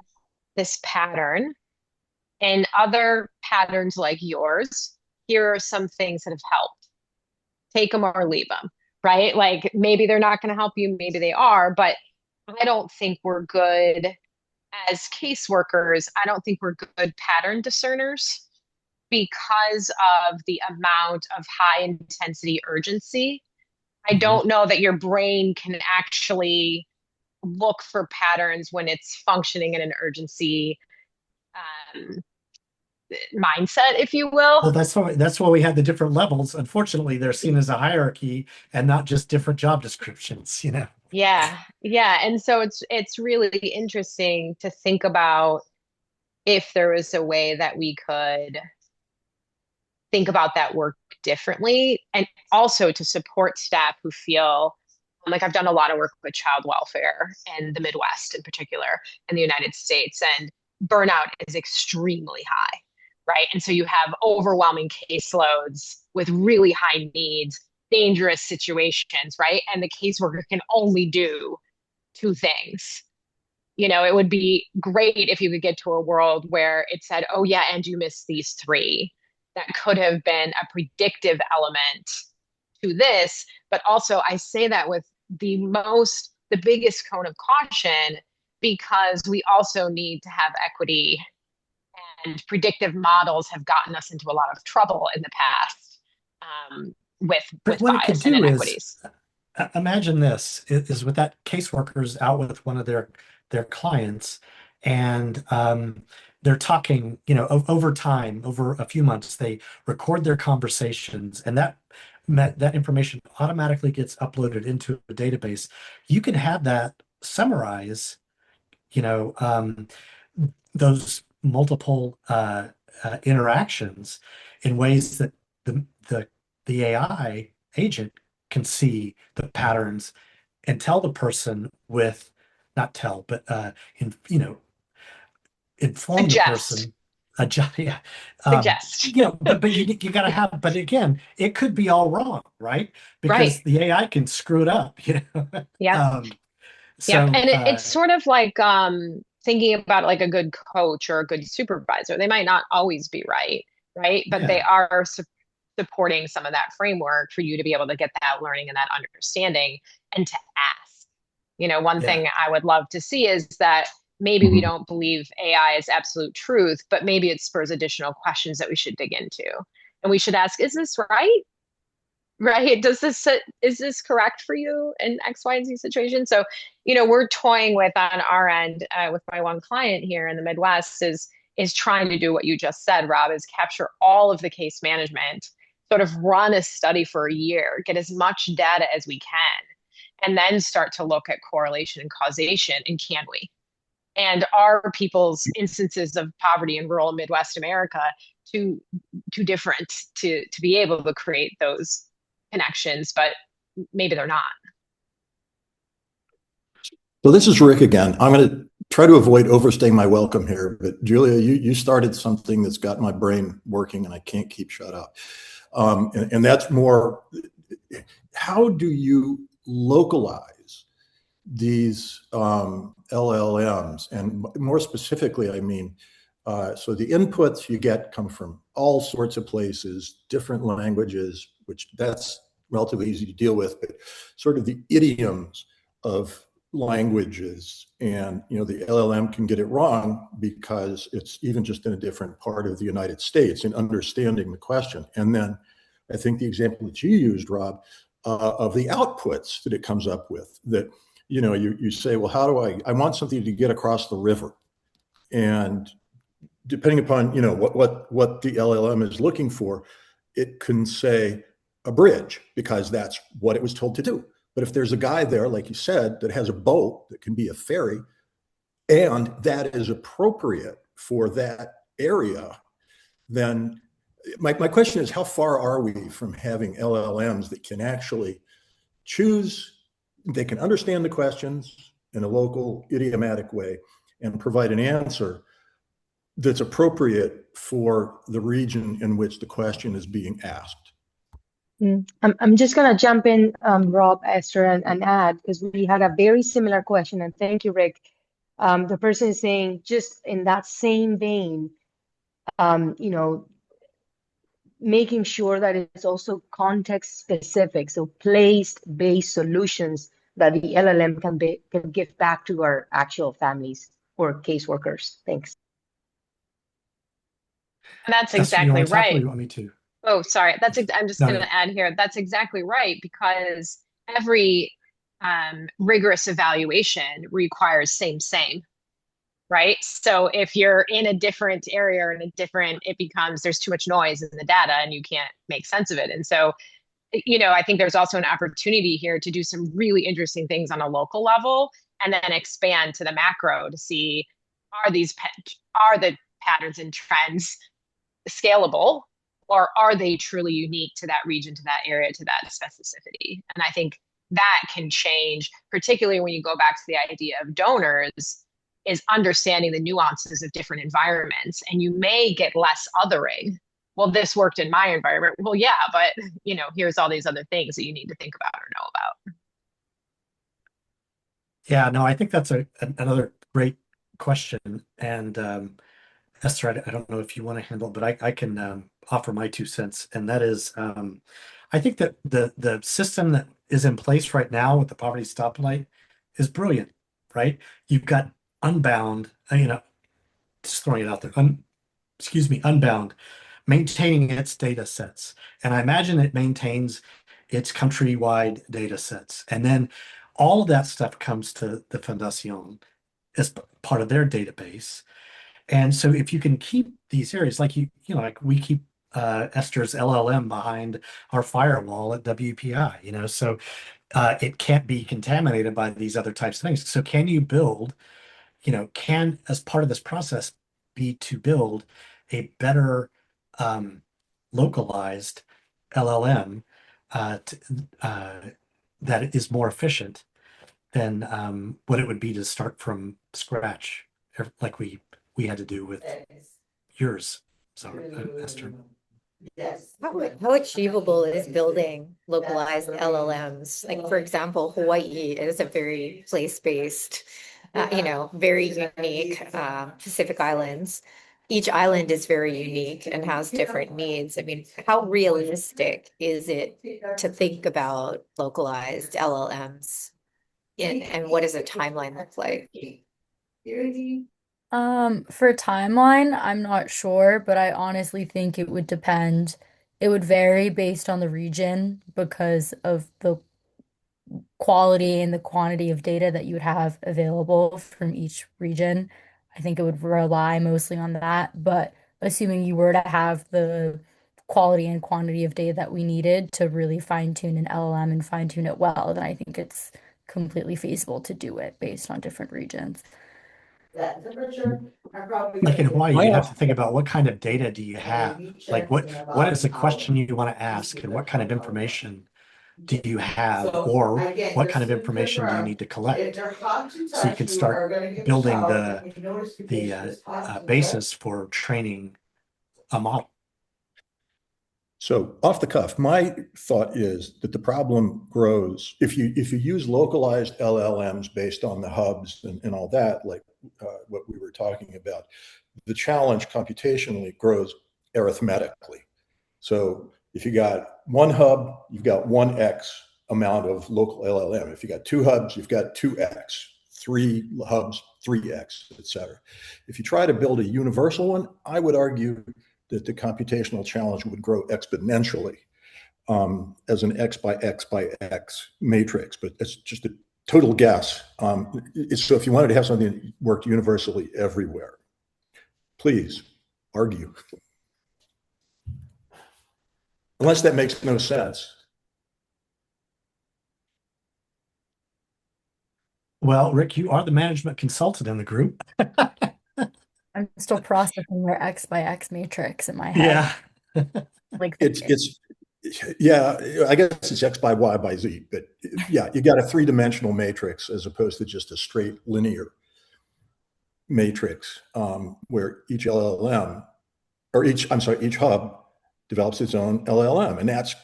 this pattern and other patterns like yours. Here are some things that have helped. Take them or leave them, right? Like maybe they're not going to help you, maybe they are, but I don't think we're good as caseworkers. I don't think we're good pattern discerners because of the amount of high intensity urgency. I don't know that your brain can actually look for patterns when it's functioning in an urgency um, mindset, if you Well, will. that's why we have the different levels. Unfortunately, they're seen as a hierarchy and not just different job descriptions, Yeah, yeah. And so it's really interesting to think about if there was a way that we could think about that work differently, and also to support staff who feel like I've done a lot of work with child welfare in the Midwest in particular in the United States, and burnout is extremely high, right? And so you have overwhelming caseloads with really high needs, dangerous situations, right? And the caseworker can only do two things. It would be great if you could get to a world where it said, oh, yeah, and you missed these three. That could have been a predictive element to this. But also, I say that with the biggest cone of caution, because we also need to have equity, and predictive models have gotten us into a lot of trouble in the past with But what it could bias and do is, inequities. imagine this is with that caseworkers out with one of their clients, and they're talking, over time, over a few months, they record their conversations, and that information automatically gets uploaded into a database. You can have that summarize, those multiple interactions in ways that the AI agent can see the patterns and tell the person with not tell, but inform the Suggest. person. Yeah. Suggest. But you gotta have, but again, it could be all wrong, right? Because Right. the AI can screw it up, Yep. Yep. So And it's sort of like thinking about like a good coach or a good supervisor. They might not always be right, right? But they yeah, are supporting some of that framework for you to be able to get that learning and that understanding and to ask. One yeah. thing I would love to see is that maybe we don't believe AI is absolute truth, but maybe it spurs additional questions that we should dig into. And we should ask, is this right? Right? Is this correct for you in X, Y, and Z situation? So, we're toying with on our end with my one client here in the Midwest is trying to do what you just said, Rob, is capture all of the case management, sort of run a study for a year, get as much data as we can, and then start to look at correlation and causation. And can we? And are people's instances of poverty in rural Midwest America too different to be able to create those connections? But maybe they're not. So this is Rick again. I'm going to try to avoid overstaying my welcome here, but Julia, you started something that's got my brain working and I can't keep shut up. And that's more, how do you localize these LLMs? And more specifically, I mean, So the inputs you get come from all sorts of places, different languages, which that's relatively easy to deal with, but sort of the idioms of languages, and the LLM can get it wrong because it's even just in a different part of the United States in understanding the question. And then I think the example that you used, Rob, of the outputs that it comes up with, that you say, well, how do I want something to get across the river, and depending upon what the LLM is looking for, it can say a bridge because that's what it was told to do. But if there's a guy there, like you said, that has a boat that can be a ferry, and that is appropriate for that area, then my question is, how far are we from having LLMs that can actually choose, they can understand the questions in a local idiomatic way and provide an answer that's appropriate for the region in which the question is being asked? I'm just going to jump in, Rob, Esther, and add, because we had a very similar question. And thank you, Rick. The person is saying, just in that same vein, making sure that it's also context specific, so place-based solutions that the LLM can give back to our actual families or caseworkers. Thanks. And that's Esther, you exactly want to talk, or right. you want me to? Oh, sorry. I'm just No, going to add here. That's exactly right, because every rigorous evaluation requires same, right? So if you're in a different area or it becomes, there's too much noise in the data and you can't make sense of it. And so, I think there's also an opportunity here to do some really interesting things on a local level and then expand to the macro to see, are the patterns and trends scalable, or are they truly unique to that region, to that area, to that specificity? And I think that can change, particularly when you go back to the idea of donors, is understanding the nuances of different environments. And you may get less othering. Well, this worked in my environment. Well, yeah, but here's all these other things that you need to think about or know about. Yeah, no, I think that's another great question. And Esther, I don't know if you want to handle it, but I can offer my 2 cents. And that is, I think that the system that is in place right now with the poverty stoplight is brilliant, right? You've got Unbound, just throwing it out there, Unbound, maintaining its data sets. And I imagine it maintains its countrywide data sets. And then all of that stuff comes to the Fundación as part of their database. And so if you can keep these areas, like like we keep Esther's LLM behind our firewall at WPI, so it can't be contaminated by these other types of things. So can you build, can, as part of this process, be to build a better localized LLM that is more efficient than what it would be to start from scratch, like we had to do with yours. So, Esther. Yes. How achievable is building localized LLMs? Like, for example, Hawaii is a very place-based, very unique Pacific Islands. Each island is very unique and has different needs. I mean, how realistic is it to think about localized LLMs? And what does a timeline look like? For timeline, I'm not sure, but I honestly think it would depend. It would vary based on the region because of the quality and the quantity of data that you would have available from each region. I think it would rely mostly on that, but assuming you were to have the quality and quantity of data that we needed to really fine-tune an LLM and fine-tune it well, then I think it's completely feasible to do it based on different regions. Like in Hawaii, you have to think about what kind of data do you have? Like what is the question you want to ask, and what kind of information do you have, or what kind of information do you need to collect? So you can start building the basis for training a model. So off the cuff, my thought is that the problem grows if you use localized LLMs based on the hubs and all that, like what we were talking about. the challenge computationally grows arithmetically. So if you got one hub, you've got 1x amount of local LLM. If you got two hubs, you've got 2x, three hubs, 3x, et cetera. If you try to build a universal one, I would argue that the computational challenge would grow exponentially as an x by x by x matrix, but it's just a total guess. So if you wanted to have something that worked universally everywhere, please argue. Unless that makes no sense. Well, Rick, you are the management consultant in the group. I'm still processing your X by X matrix in my head. Yeah. Like Yeah, I guess it's X by Y by Z, but yeah, you got a three-dimensional matrix as opposed to just a straight linear matrix where each LLM, or each hub develops its own LLM, and that's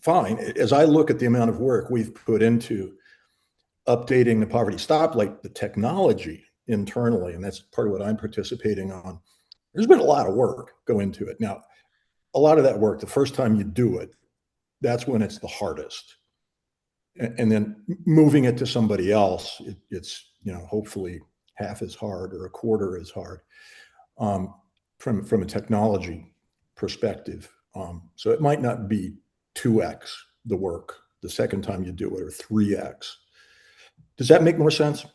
fine. As I look at the amount of work we've put into updating the Poverty Stoplight, the technology internally, and that's part of what I'm participating on, there's been a lot of work go into it. Now, a lot of that work, the first time you do it, that's when it's the hardest. And then moving it to somebody else, it's, hopefully half as hard or a quarter as hard from a technology perspective. So it might not be 2x the work the second time you do it, or 3x. Does that make more sense?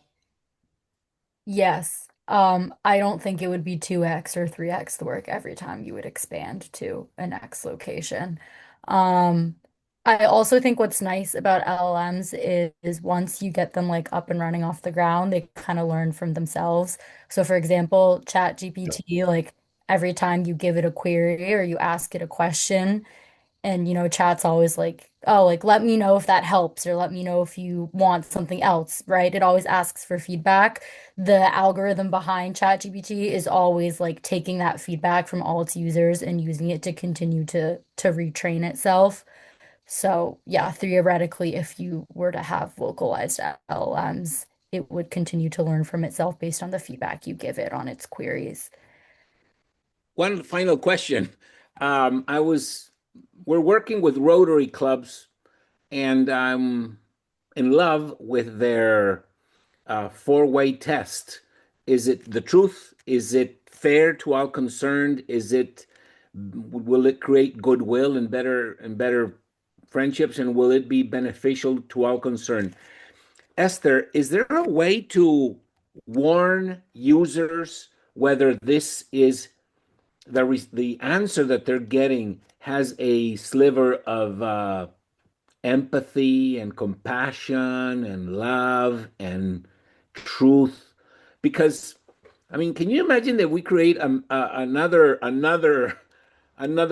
Yes. I don't think it would be 2x or 3x the work every time you would expand to an X location. I also think what's nice about LLMs is once you get them like up and running off the ground, they kind of learn from themselves. So for example, ChatGPT, like every time you give it a query or you ask it a question, and chat's always like, oh, like let me know if that helps or let me know if you want something else, right? It always asks for feedback. The algorithm behind ChatGPT is always like taking that feedback from all its users and using it to continue to retrain itself. So yeah, theoretically, if you were to have localized LLMs, it would continue to learn from itself based on the feedback you give it on its queries. One final question. We're working with Rotary clubs, and I'm in love with their four-way test. Is it the truth? Is it fair to all concerned? Will it create goodwill and better friendships, and will it be beneficial to all concerned? Esther, is there a way to warn users whether this is the answer that they're getting has a sliver of empathy and compassion and love and truth? Because I mean, can you imagine that we create another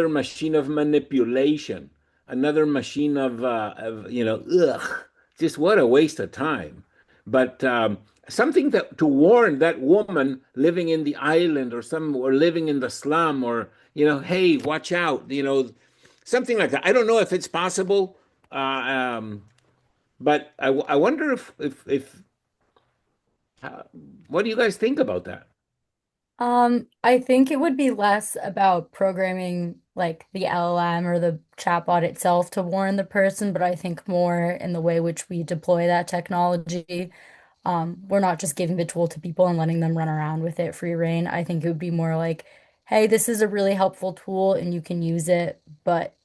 machine of manipulation, another machine of just what a waste of time. But something to warn that woman living in the island or living in the slum, or hey, watch out, something like that. I don't know if it's possible, but I wonder if what do you guys think about that? I think it would be less about programming like the LLM or the chatbot itself to warn the person, but I think more in the way which we deploy that technology. We're not just giving the tool to people and letting them run around with it free reign. I think it would be more like, hey, this is a really helpful tool and you can use it, but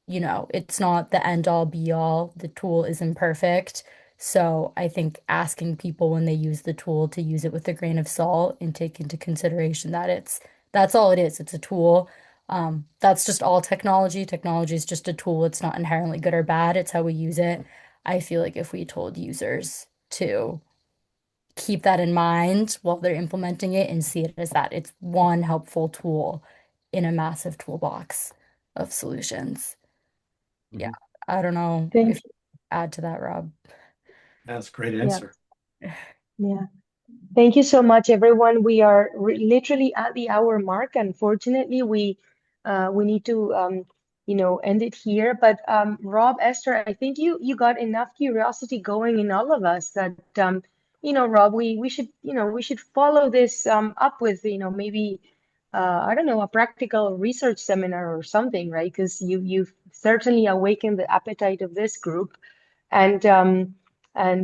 it's not the end all be all. The tool isn't perfect. So I think asking people when they use the tool to use it with a grain of salt and take into consideration that that's all it is. It's a tool. That's just all technology. Technology is just a tool. It's not inherently good or bad. It's how we use it. I feel like if we told users to keep that in mind while they're implementing it and see it as that it's one helpful tool in a massive toolbox of solutions. Yeah, I don't know Thank if you add to that, Rob. That's a great Yeah. answer. Yeah. Thank you so much, everyone. We are literally at the hour mark. Unfortunately, we need to end it here. But Rob, Esther, I think you got enough curiosity going in all of us that Rob, we should, we should follow this up with, maybe I don't know, a practical research seminar or something, right? Because you've certainly awakened the appetite of this group, and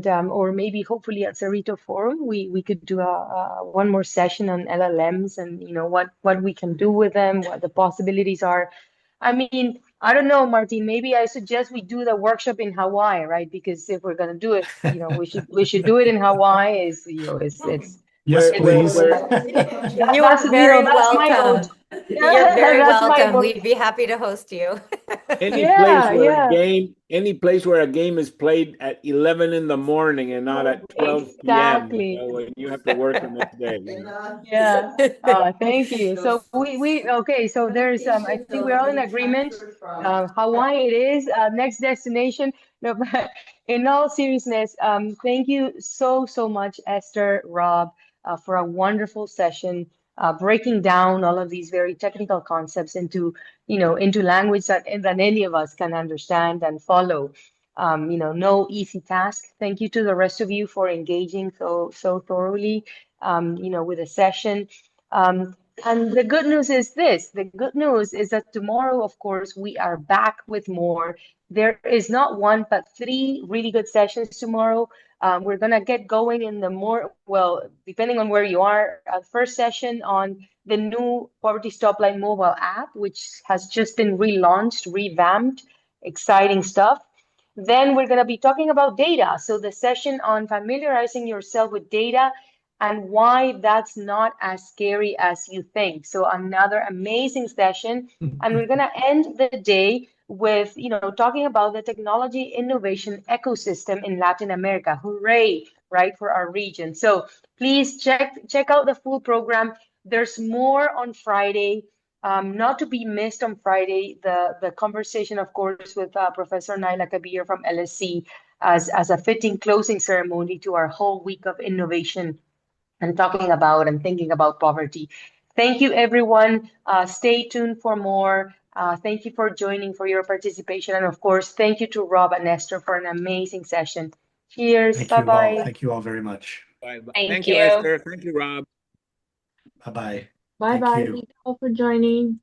or maybe hopefully at Cerrito Forum we could do a one more session on LLMs, and what we can do with them, what the possibilities are. I mean, I don't know, Martin, maybe I suggest we do the workshop in Hawaii, right? Because if we're gonna do it, we should do it in Hawaii. Is it's Yes, Where, where, please. where, You are very that's my vote. welcome. You're very That's my welcome. vote. We'd be happy to host you. any place where a game is played at 11 in the morning and not at 12 p.m. Exactly. When you have to work the next day. Yeah. Thank you. So we okay. So there's I think we're all in agreement. Hawaii it is. Next destination. No, but in all seriousness, thank you so much, Esther, Rob, for a wonderful session, breaking down all of these very technical concepts into language that any of us can understand and follow. No easy task. Thank you to the rest of you for engaging so thoroughly with a session. And the good news is this. The good news is that tomorrow, of course, we are back with more. There is not one, but 3 really good sessions tomorrow. We're going to get going in the depending on where you are, first session on the new Poverty Stoplight mobile app, which has just been relaunched, revamped, exciting stuff. Then we're going to be talking about data. So the session on familiarizing yourself with data and why that's not as scary as you think. So another amazing session. And we're going to end the day with, talking about the technology innovation ecosystem in Latin America. Hooray, right, for our region. So please check out the full program. There's more on Friday. Not to be missed on Friday, the conversation, of course, with Professor Naila Kabir from LSC as a fitting closing ceremony to our whole week of innovation and talking about and thinking about poverty. Thank you, everyone. Stay tuned for more. Thank you for joining, for your participation. And of course, thank you to Rob and Esther for an amazing session. Cheers. Thank you all. Bye-bye. Thank you all very much. Bye. Thank Thank you, you. Esther. Thank you, Rob. Bye-bye. Bye-bye. Thank you. Thank you all for joining.